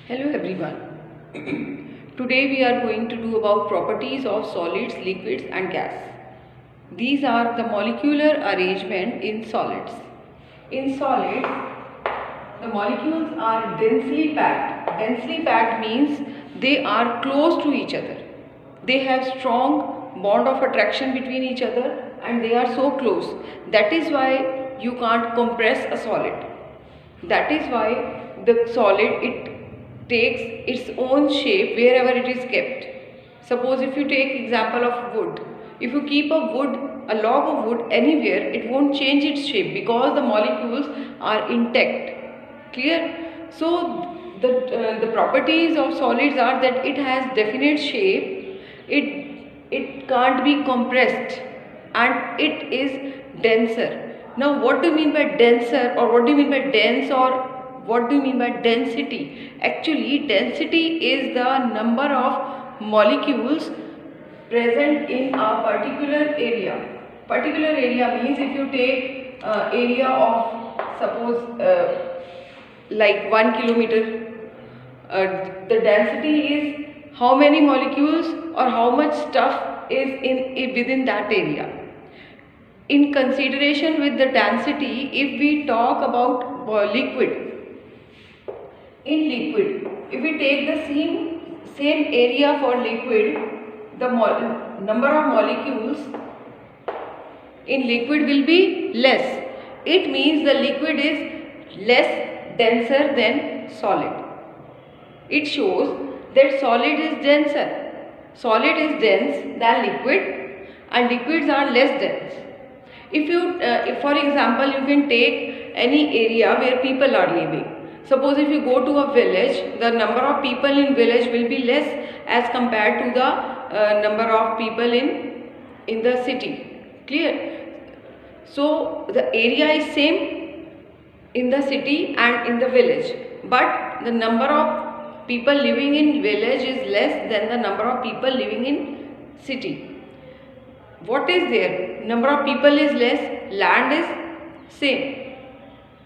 Hello everyone. Today we are going to do about properties of solids, liquids and gas. These are the molecular arrangement in solids. In solids, the molecules are densely packed. Densely packed means they are close to each other. They have strong bond of attraction between each other and they are so close. That is why you can't compress a solid. That is why the solid, it takes its own shape wherever it is kept. Suppose if you take example of wood, if you keep a log of wood anywhere, it won't change its shape because the molecules are intact. Clear? So the properties of solids are that it has definite shape, it can't be compressed, and it is denser. Now what do you mean by denser, or what do you mean by dense, or what do you mean by density? Actually, density is the number of molecules present in a particular area. Particular area means if you take area of suppose like 1 kilometer, the density is how many molecules or how much stuff is within that area. In consideration with the density, if we talk about liquid, in liquid, if we take the same area for liquid, the number of molecules in liquid will be less. It means the liquid is less denser than solid. It shows that solid is denser. Solid is dense than liquid and liquids are less dense. If for example you can take any area where people are living. Suppose if you go to a village, the number of people in village will be less as compared to the number of people in the city. Clear? So the area is same in the city and in the village, but the number of people living in village is less than the number of people living in city. What is there? Number of people is less, land is same.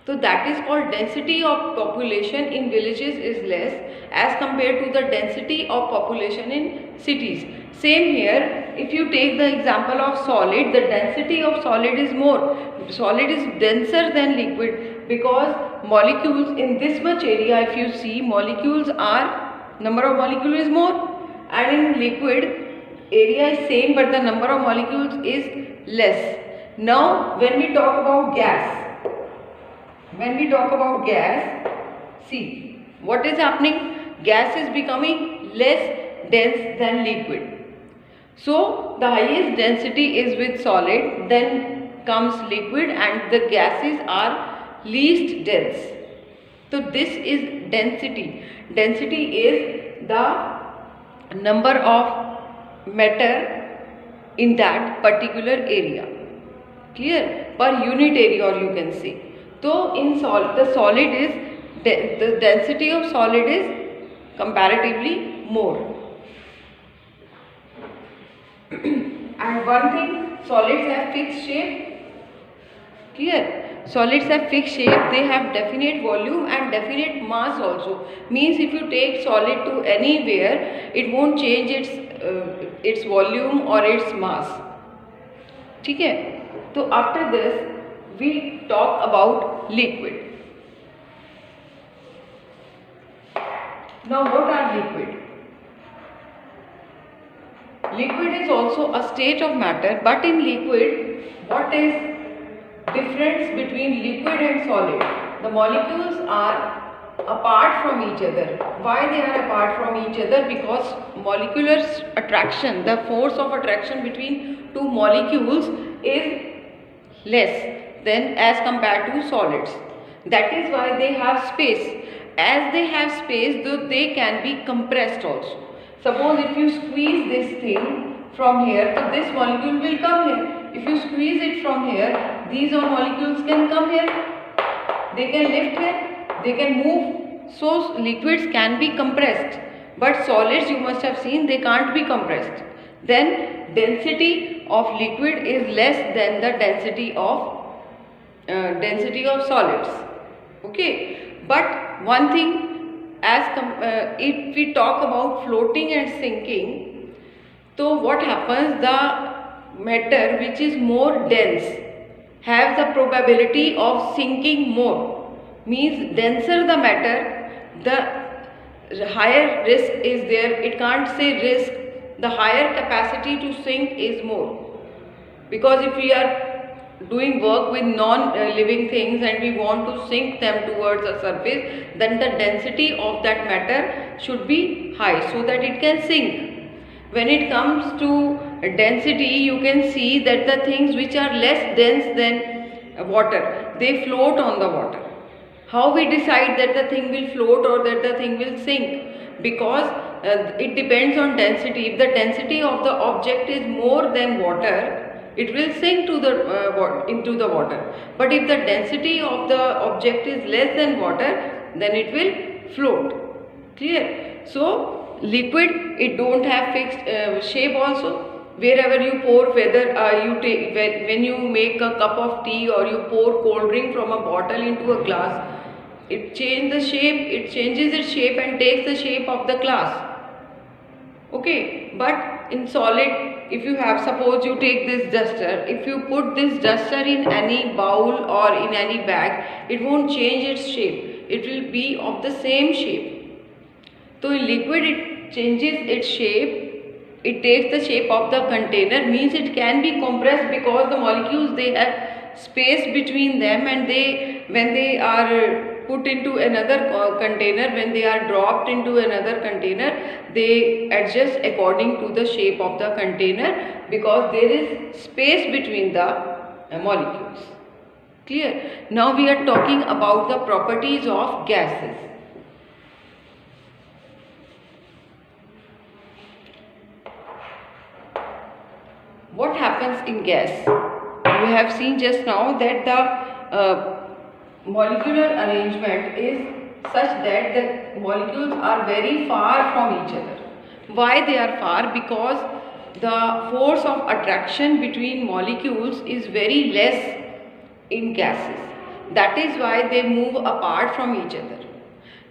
So that is called density of population in villages is less as compared to the density of population in cities. Same here, if you take the example of solid, the density of solid is more. Solid is denser than liquid because molecules in this much area, if you see, molecules are, number of molecules is more, and in liquid area is same but the number of molecules is less. Now when we talk about gas, see what is happening? Gas is becoming less dense than liquid. So the highest density is with solid, then comes liquid, and the gases are least dense. So this is density. Density is the number of matter in that particular area. Clear? Per unit area, or you can say. So in the solid is the density of solid is comparatively more. And one thing, solids have fixed shape. Clear? Solids have fixed shape, they have definite volume and definite mass also. Means if you take solid to anywhere, it won't change its volume or its mass. Okay? So after this, we talk about liquid. Now what are liquid? Liquid is also a state of matter, but in liquid, what is difference between liquid and solid? The molecules are apart from each other. Why they are apart from each other? Because molecular attraction, the force of attraction between two molecules is less than as compared to solids. That is why they have space. As they have space, though they can be compressed also. Suppose if you squeeze this thing from here, so this molecule will come here. If you squeeze it from here, these all molecules can come here. They can lift here, they can move. So liquids can be compressed. But solids, you must have seen, they can't be compressed. Then density of liquid is less than the density of solids. Okay, but one thing, if we talk about floating and sinking, so what happens, the matter which is more dense have the probability of sinking more. Means denser the matter, the higher risk is there. It can't say risk, the higher capacity to sink is more. Because if we are doing work with non-living things and we want to sink them towards the surface, then the density of that matter should be high so that it can sink. When it comes to density, you can see that the things which are less dense than water, they float on the water. How we decide that the thing will float or that the thing will sink? Because it depends on density. If the density of the object is more than water, it will sink to into the water. But if the density of the object is less than water, then it will float. Clear? So liquid, it don't have fixed shape also. Wherever you pour, whether you take, when you make a cup of tea or you pour cold drink from a bottle into a glass, it changes its shape and takes the shape of the glass. Okay, but in solid, if you have, suppose you take this duster, if you put this duster in any bowl or in any bag, it won't change its shape. It will be of the same shape. So in liquid, it changes its shape. It takes the shape of the container, means it can be compressed because the molecules, they have space between them, and when they are put into another container, when they are dropped into another container, they adjust according to the shape of the container because there is space between the molecules. Clear? Now we are talking about the properties of gases. What happens in gas? You have seen just now that the molecular arrangement is such that the molecules are very far from each other. Why they are far? Because the force of attraction between molecules is very less in gases. That is why they move apart from each other.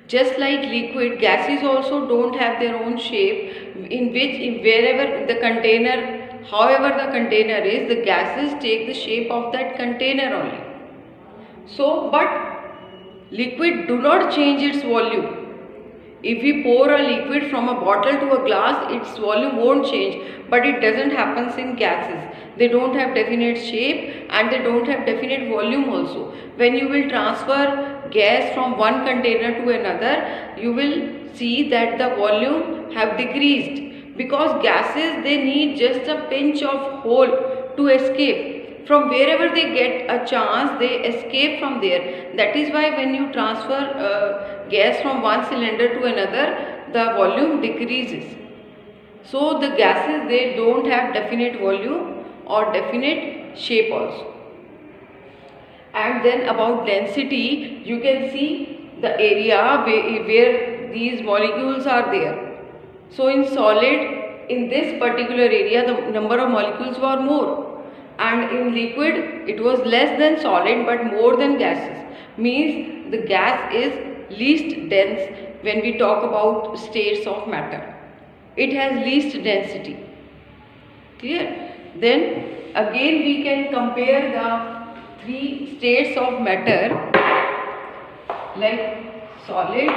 Just like liquid, gases also don't have their own shape, in which wherever the container, however the container is, the gases take the shape of that container only. So, but liquid do not change its volume. If we pour a liquid from a bottle to a glass, its volume won't change, but it doesn't happen in gases. They don't have definite shape and they don't have definite volume also. When you will transfer gas from one container to another, you will see that the volume have decreased, because gases, they need just a pinch of hole to escape. From wherever they get a chance, they escape from there. That is why when you transfer gas from one cylinder to another, the volume decreases. So the gases, they don't have definite volume or definite shape also. And then about density, you can see the area where these molecules are there. So in solid, in this particular area, the number of molecules were more. And in liquid, it was less than solid but more than gases. Means the gas is least dense when we talk about states of matter. It has least density. Clear? Then again we can compare the three states of matter, like solid,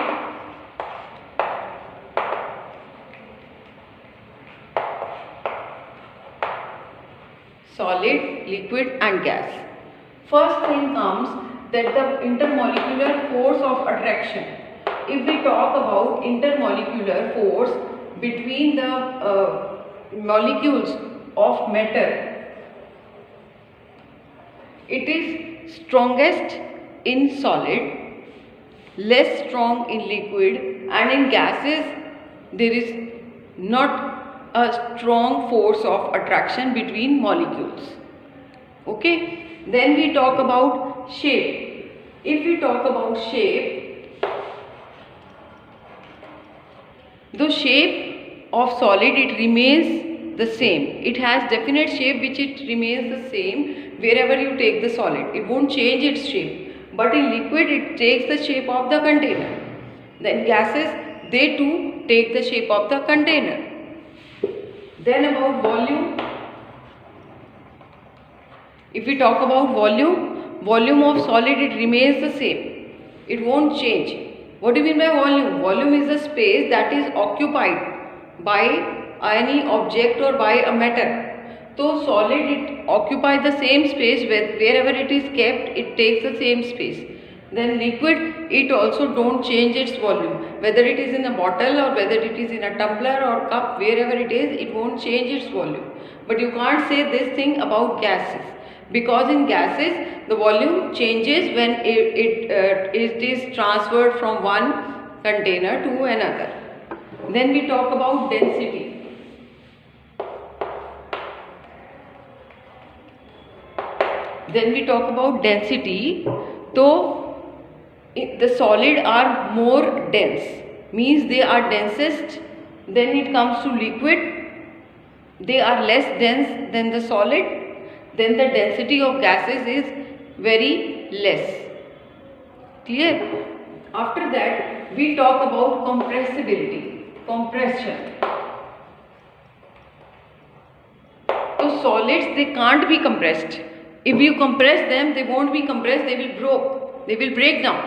liquid and gas. First thing comes that the intermolecular force of attraction. If we talk about intermolecular force between the molecules of matter, it is strongest in solid, less strong in liquid, and in gases there is not a strong force of attraction between molecules. Okay, then we talk about shape. If we talk about shape, the shape of solid, it remains the same. It has definite shape which it remains the same wherever you take the solid. It won't change its shape. But in liquid, it takes the shape of the container. Then gases, they too take the shape of the container. Then about volume. If we talk about volume of solid, it remains the same. It won't change. What do you mean by volume? Volume is the space that is occupied by any object or by a matter. So solid, it occupies the same space wherever it is kept, it takes the same space. Then liquid, it also don't change its volume. Whether it is in a bottle or whether it is in a tumbler or cup, wherever it is, it won't change its volume. But you can't say this thing about gases. Because in gases, the volume changes when it is transferred from one container to another. Then we talk about density. So the solid are more dense, means they are densest. Then it comes to liquid, they are less dense than the solid. Then the density of gases is very less. Clear? After that, we talk about compressibility, compression. So solids, they can't be compressed. If you compress them, they won't be compressed, they will break down.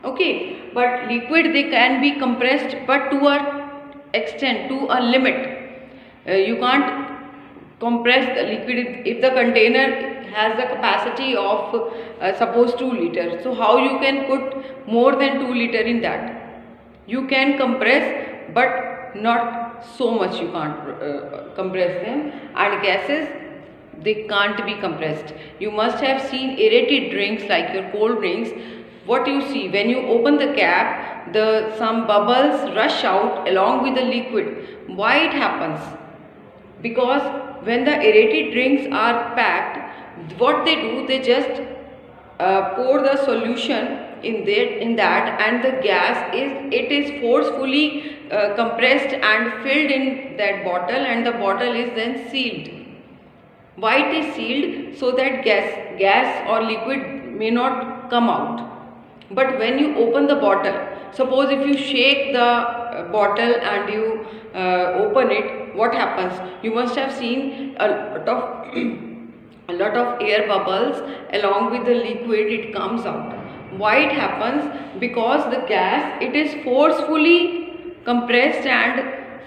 Okay, but liquid, they can be compressed, but to an extent, to a limit. You can't compress the liquid if the container has the capacity of suppose 2 liters. So how you can put more than 2 liter in that? You can compress, but not so much you can't compress them. And gases, they can't be compressed. You must have seen aerated drinks like your cold drinks. What you see when you open the cap, some bubbles rush out along with the liquid. Why it happens? Because when the aerated drinks are packed, what they do, they just pour the solution in that, and the gas is forcefully compressed and filled in that bottle, and the bottle is then sealed. Why it is sealed? So that gas or liquid may not come out. But when you open the bottle, suppose if you shake the bottle and you open it, what happens? You must have seen a lot of air bubbles along with the liquid, it comes out. Why it happens? Because the gas, it is forcefully compressed and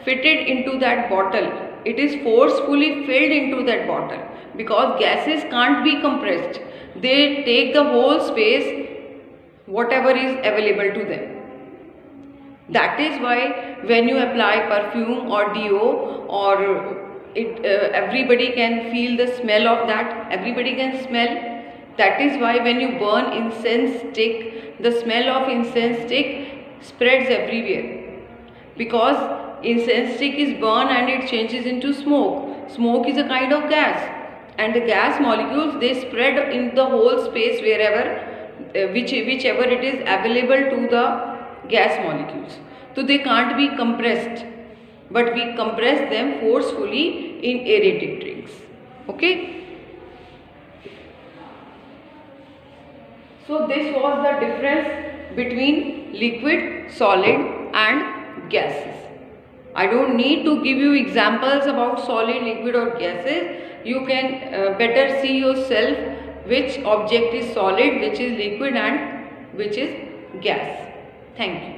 fitted into that bottle. It is forcefully filled into that bottle. Because gases can't be compressed, they take the whole space, whatever is available to them. That is why when you apply perfume or deo, or everybody can feel the smell of that, everybody can smell. That is why when you burn incense stick, the smell of incense stick spreads everywhere. Because incense stick is burned and it changes into smoke. Smoke is a kind of gas. And the gas molecules, they spread in the whole space wherever, whichever it is available to the gas molecules. So they can't be compressed, but we compress them forcefully in aerated drinks. Okay. So this was the difference between liquid, solid and gases. I don't need to give you examples about solid, liquid or gases. You can better see yourself which object is solid, which is liquid and which is gas. Thank you.